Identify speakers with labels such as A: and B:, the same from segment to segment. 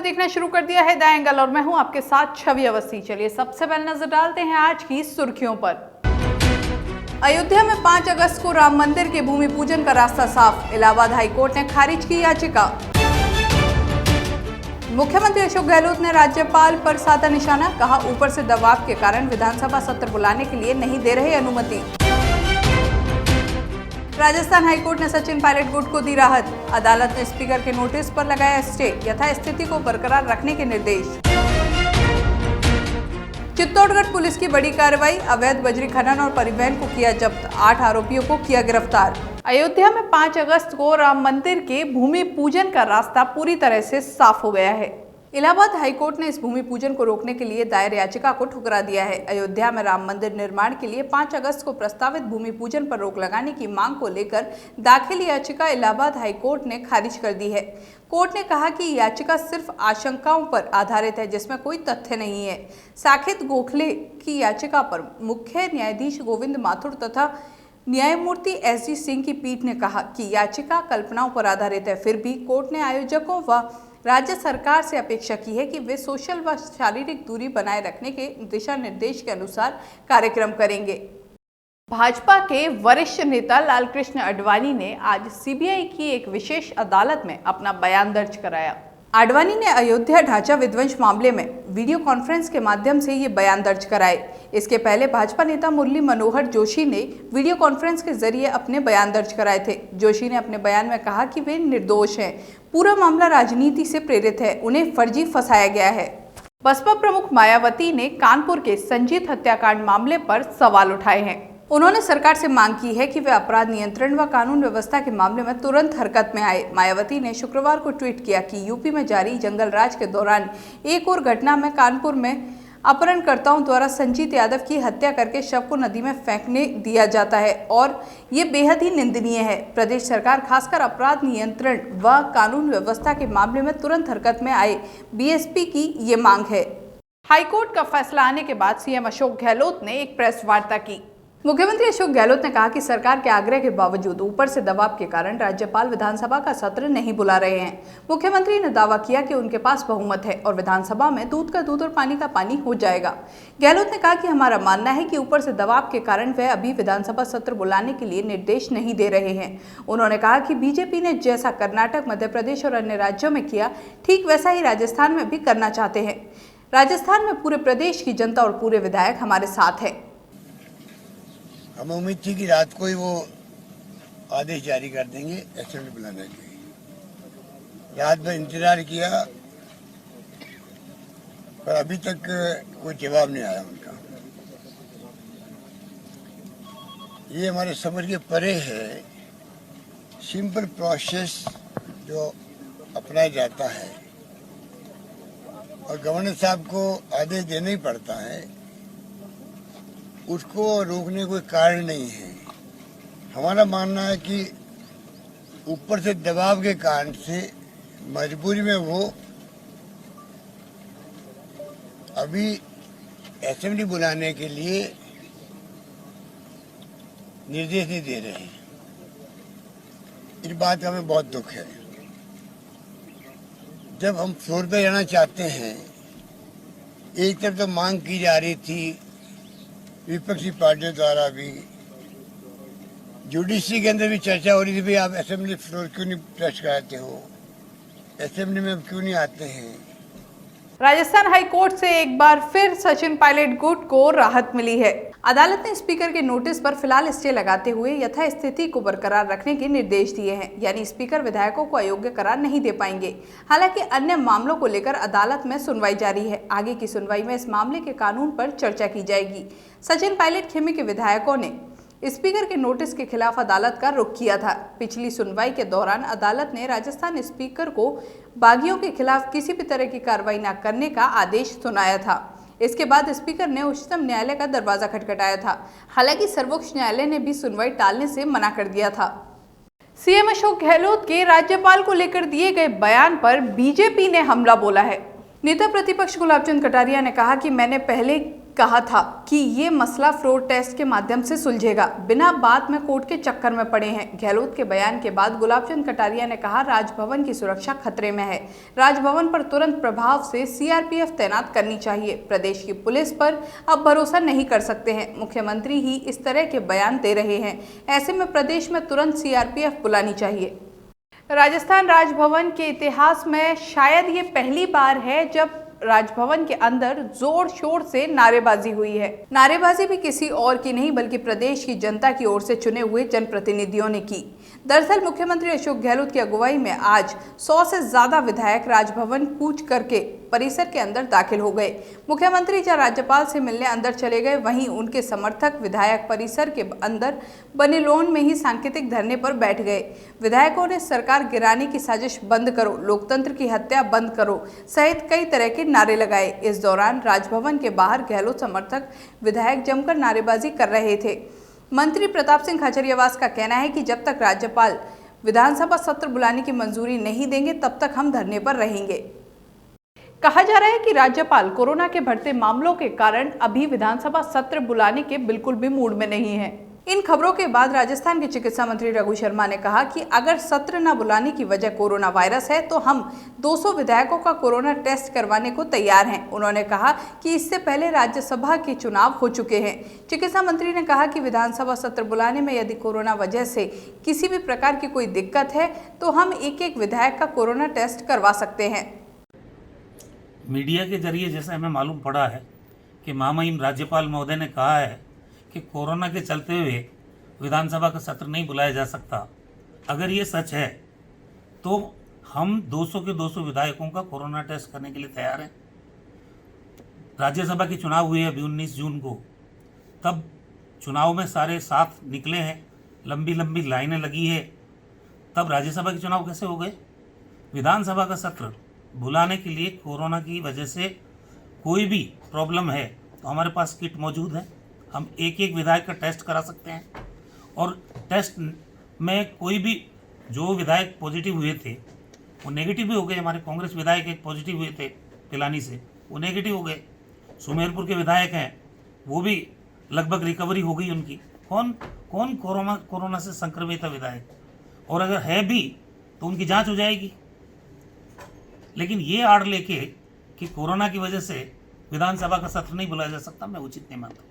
A: देखना शुरू कर दिया है द एंगल और मैं हूं आपके साथ छवि अवस्थी। चलिए सबसे पहले नजर डालते हैं आज की सुर्खियों पर। अयोध्या में 5 अगस्त को राम मंदिर के भूमि पूजन का रास्ता साफ, इलाहाबाद हाईकोर्ट ने खारिज की याचिका। मुख्यमंत्री अशोक गहलोत ने राज्यपाल पर साधा निशाना, कहा ऊपर से दबाव के कारण विधानसभा सत्र बुलाने के लिए नहीं दे रहे अनुमति। राजस्थान हाईकोर्ट ने सचिन पायलट गुट को दी राहत, अदालत ने स्पीकर के नोटिस पर लगाया स्टे, यथास्थिति को बरकरार रखने के निर्देश। चित्तौड़गढ़ पुलिस की बड़ी कार्रवाई, अवैध बजरी खनन और परिवहन को किया जब्त, 8 आरोपियों को किया गिरफ्तार। अयोध्या में 5 अगस्त को राम मंदिर के भूमि पूजन का रास्ता पूरी तरह से साफ हो गया है। इलाहाबाद हाईकोर्ट ने इस भूमि पूजन को रोकने के लिए दायर याचिका को ठुकरा दिया है। अयोध्या में राम मंदिर निर्माण के लिए 5 अगस्त को प्रस्तावित भूमि पूजन पर रोक लगाने की मांग को लेकर दाखिल याचिका इलाहाबाद हाईकोर्ट ने खारिज कर दी है। कोर्ट ने कहा कि याचिका सिर्फ आशंकाओं पर आधारित है, जिसमें कोई तथ्य नहीं है। साकेत गोखले की याचिका पर मुख्य न्यायाधीश गोविंद माथुर तथा न्यायमूर्ति एस जी सिंह की पीठ ने कहा कि याचिका कल्पनाओं पर आधारित है। फिर भी कोर्ट ने आयोजकों व राज्य सरकार से अपेक्षा की है कि वे सोशल व शारीरिक दूरी बनाए रखने के दिशा निर्देश के अनुसार कार्यक्रम करेंगे। भाजपा के वरिष्ठ नेता लालकृष्ण आडवाणी ने आज सीबीआई की एक विशेष अदालत में अपना बयान दर्ज कराया। आडवाणी ने अयोध्या ढांचा विध्वंस मामले में वीडियो कॉन्फ्रेंस के माध्यम से ये बयान दर्ज कराए। इसके पहले भाजपा नेता मुरली मनोहर जोशी ने वीडियो कॉन्फ्रेंस के जरिए अपने बयान दर्ज कराए थे। जोशी ने अपने बयान में कहा कि वे निर्दोष हैं, पूरा मामला राजनीति से प्रेरित है, उन्हें फर्जी फंसाया गया है। बसपा प्रमुख मायावती ने कानपुर के संजीत हत्याकांड मामले पर सवाल उठाए हैं। उन्होंने सरकार से मांग की है कि वे अपराध नियंत्रण व कानून व्यवस्था के मामले में तुरंत हरकत में आए। मायावती ने शुक्रवार को ट्वीट किया कि यूपी में जारी जंगल राज के दौरान एक और घटना में कानपुर में अपहरणकर्ताओं द्वारा संजीत यादव की हत्या करके शव को नदी में फेंकने दिया जाता है और ये बेहद ही निंदनीय है। प्रदेश सरकार खासकर अपराध नियंत्रण व कानून व्यवस्था के मामले में तुरंत हरकत में आए, बीएसपी की ये मांग है। हाईकोर्ट का फैसला आने के बाद सीएम अशोक गहलोत ने एक प्रेस वार्ता की। मुख्यमंत्री अशोक गहलोत ने कहा कि सरकार के आग्रह के बावजूद ऊपर से दबाव के कारण राज्यपाल विधानसभा का सत्र नहीं बुला रहे हैं। मुख्यमंत्री ने दावा किया कि उनके पास बहुमत है और विधानसभा में दूध का दूध और पानी का पानी हो जाएगा। गहलोत ने कहा कि हमारा मानना है कि ऊपर से दबाव के कारण वह अभी विधानसभा सत्र बुलाने के लिए निर्देश नहीं दे रहे हैं। उन्होंने कहा कि बीजेपी ने जैसा कर्नाटक, मध्य प्रदेश और अन्य राज्यों में किया, ठीक वैसा ही राजस्थान में भी करना चाहते हैं। राजस्थान में पूरे प्रदेश की जनता और पूरे विधायक हमारे साथ है।
B: हमें उम्मीद थी कि रात को ही वो आदेश जारी कर देंगे असेंबली बुलाने के लिए। रात भर इंतजार किया पर अभी तक कोई जवाब नहीं आया उनका। ये हमारे समझ के परे है। सिंपल प्रोसेस जो अपनाया जाता है और गवर्नर साहब को आदेश देना ही पड़ता है, उसको रोकने कोई कारण नहीं है। हमारा मानना है कि ऊपर से दबाव के कारण से मजबूरी में वो अभी असेंबली बुलाने के लिए निर्देश नहीं दे रहे हैं। इस बात का हमें बहुत दुख है। जब हम फ्लोर पे रहना चाहते हैं, एक तरफ तो मांग की जा रही थी विपक्षी पार्टियों द्वारा भी, जुडिशरी के अंदर भी चर्चा हो रही थी, भाई आप असेंबली फ्लोर क्यों नहीं टच कराते हो, असेंबली में क्यों नहीं आते हैं।
A: राजस्थान हाईकोर्ट से एक बार फिर सचिन पायलट गुट को राहत मिली है। अदालत ने स्पीकर के नोटिस पर फिलहाल स्टे लगाते हुए यथास्थिति को बरकरार रखने के निर्देश दिए हैं, यानी स्पीकर विधायकों को अयोग्य करार नहीं दे पाएंगे। हालांकि अन्य मामलों को लेकर अदालत में सुनवाई जारी है। आगे की सुनवाई में इस मामले के कानून पर चर्चा की जाएगी। सचिन पायलट खेमे के विधायकों ने स्पीकर के नोटिस के खिलाफ अदालत का रुख किया था। पिछली सुनवाई के दौरान अदालत ने राजस्थान स्पीकर को बागियों के खिलाफ किसी भी तरह की कार्रवाई न करने का आदेश सुनाया था। इसके बाद स्पीकर ने उच्चतम न्यायालय का दरवाजा खटखटाया था। हालांकि सर्वोच्च न्यायालय ने भी सुनवाई टालने से मना कर दिया था। सीएम अशोक गहलोत के राज्यपाल को लेकर दिए गए बयान पर बीजेपी ने हमला बोला है। नेता प्रतिपक्ष गुलाबचंद कटारिया ने कहा कि मैंने पहले कहा था कि ये मसला फ्लोर टेस्ट के माध्यम से सुलझेगा, बिना बात में कोर्ट के चक्कर में पड़े हैं। गहलोत के बयान के बाद गुलाबचंद कटारिया ने कहा, राजभवन की सुरक्षा खतरे में है, राजभवन पर तुरंत प्रभाव से सीआरपीएफ तैनात करनी चाहिए। प्रदेश की पुलिस पर अब भरोसा नहीं कर सकते हैं, मुख्यमंत्री ही इस तरह के बयान दे रहे हैं, ऐसे में प्रदेश में तुरंत सीआरपीएफ बुलानी चाहिए। राजस्थान राजभवन के इतिहास में शायद ये पहली बार है जब राजभवन के अंदर जोर शोर से नारेबाजी हुई है। नारेबाजी भी किसी और की नहीं बल्कि प्रदेश की जनता की ओर से चुने हुए जनप्रतिनिधियों ने की। दरअसल मुख्यमंत्री अशोक गहलोत की अगुवाई में आज 100 से ज्यादा विधायक राजभवन कूच करके परिसर के अंदर दाखिल हो गए। मुख्यमंत्री जहां राज्यपाल से मिलने अंदर चले गए, वहीं उनके समर्थक विधायक परिसर के अंदर बने लॉन में ही सांकेतिक धरने पर बैठ गए। विधायकों ने सरकार गिराने की साजिश बंद करो, लोकतंत्र की हत्या बंद करो सहित कई तरह के नारे लगाए। इस दौरान राजभवन के बाहर गहलोत समर्थक विधायक जमकर नारेबाजी कर रहे थे। मंत्री प्रताप सिंह खाचरियावास का कहना है कि जब तक राज्यपाल विधानसभा सत्र बुलाने की मंजूरी नहीं देंगे तब तक हम धरने पर रहेंगे। कहा जा रहा है कि राज्यपाल कोरोना के बढ़ते मामलों के कारण अभी विधानसभा सत्र बुलाने के बिल्कुल भी मूड में नहीं है। इन खबरों के बाद राजस्थान के चिकित्सा मंत्री रघु शर्मा ने कहा कि अगर सत्र न बुलाने की वजह कोरोना वायरस है तो हम 200 विधायकों का कोरोना टेस्ट करवाने को तैयार हैं। उन्होंने कहा कि इससे पहले राज्यसभा के चुनाव हो चुके हैं। चिकित्सा मंत्री ने कहा कि विधानसभा सत्र बुलाने में यदि कोरोना वजह से किसी भी प्रकार की कोई दिक्कत है तो हम एक विधायक का कोरोना टेस्ट करवा सकते हैं।
C: मीडिया के जरिए जैसे हमें मालूम पड़ा है कि महामहिम राज्यपाल महोदय ने कहा है कि कोरोना के चलते हुए विधानसभा का सत्र नहीं बुलाया जा सकता। अगर ये सच है तो हम 200 के 200 विधायकों का कोरोना टेस्ट करने के लिए तैयार हैं। राज्यसभा के चुनाव हुए अभी 19 जून को, तब चुनाव में सारे साथ निकले हैं, लंबी लंबी लाइनें लगी है, तब राज्यसभा के चुनाव कैसे हो गए? विधानसभा का सत्र बुलाने के लिए कोरोना की वजह से कोई भी प्रॉब्लम है तो हमारे पास किट मौजूद है, हम एक विधायक का टेस्ट करा सकते हैं। और टेस्ट में कोई भी जो विधायक पॉजिटिव हुए थे वो नेगेटिव भी हो गए। हमारे कांग्रेस विधायक एक पॉजिटिव हुए थे पिलानी से, वो नेगेटिव हो गए। सुमेरपुर के विधायक हैं, वो भी लगभग रिकवरी हो गई उनकी। कौन कोरोना से संक्रमित है विधायक, और अगर है भी तो उनकी जांच हो जाएगी। लेकिन ये आड़ लेके कि कोरोना की वजह से विधानसभा का सत्र नहीं बुलाया जा सकता, मैं उचित नहीं मानता।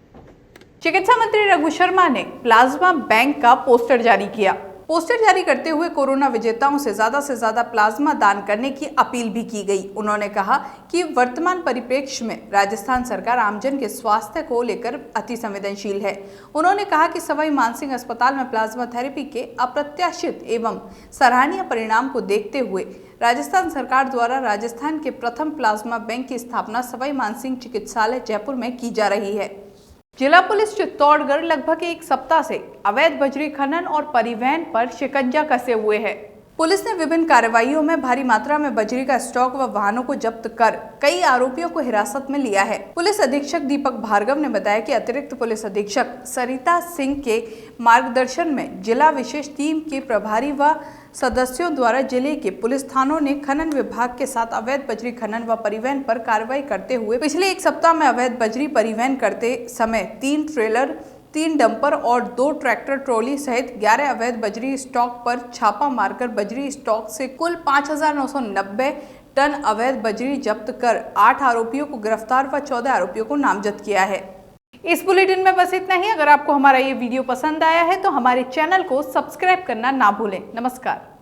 A: चिकित्सा मंत्री रघु शर्मा ने प्लाज्मा बैंक का पोस्टर जारी किया। पोस्टर जारी करते हुए कोरोना विजेताओं से ज्यादा प्लाज्मा दान करने की अपील भी की गई। उन्होंने कहा कि वर्तमान परिप्रेक्ष्य में राजस्थान सरकार आमजन के स्वास्थ्य को लेकर अति संवेदनशील है। उन्होंने कहा कि सवाई मानसिंह अस्पताल में प्लाज्मा थेरेपी के अप्रत्याशित एवं सराहनीय परिणाम को देखते हुए राजस्थान सरकार द्वारा राजस्थान के प्रथम प्लाज्मा बैंक की स्थापना सवाई मानसिंह चिकित्सालय जयपुर में की जा रही है। जिला पुलिस चित्तौड़गढ़ लगभग एक सप्ताह से अवैध बजरी खनन और परिवहन पर शिकंजा कसे हुए है। पुलिस ने विभिन्न कार्रवाइयों में भारी मात्रा में बजरी का स्टॉक व वाहनों को जब्त कर कई आरोपियों को हिरासत में लिया है। पुलिस अधीक्षक दीपक भार्गव ने बताया कि अतिरिक्त पुलिस अधीक्षक सरिता सिंह के मार्गदर्शन में जिला विशेष टीम के प्रभारी व सदस्यों द्वारा जिले के पुलिस थानों ने खनन विभाग के साथ अवैध बजरी खनन व परिवहन पर कार्रवाई करते हुए पिछले एक सप्ताह में अवैध बजरी परिवहन करते समय 3 ट्रेलर, 3 डंपर और 2 ट्रैक्टर ट्रॉली सहित 11 अवैध बजरी स्टॉक पर छापा मारकर बजरी स्टॉक से कुल 5,990 टन अवैध बजरी जब्त कर 8 आरोपियों को गिरफ्तार व 14 आरोपियों को नामजद किया है। इस बुलेटिन में बस इतना ही। अगर आपको हमारा ये वीडियो पसंद आया है तो हमारे चैनल को सब्सक्राइब करना ना भूलें। नमस्कार।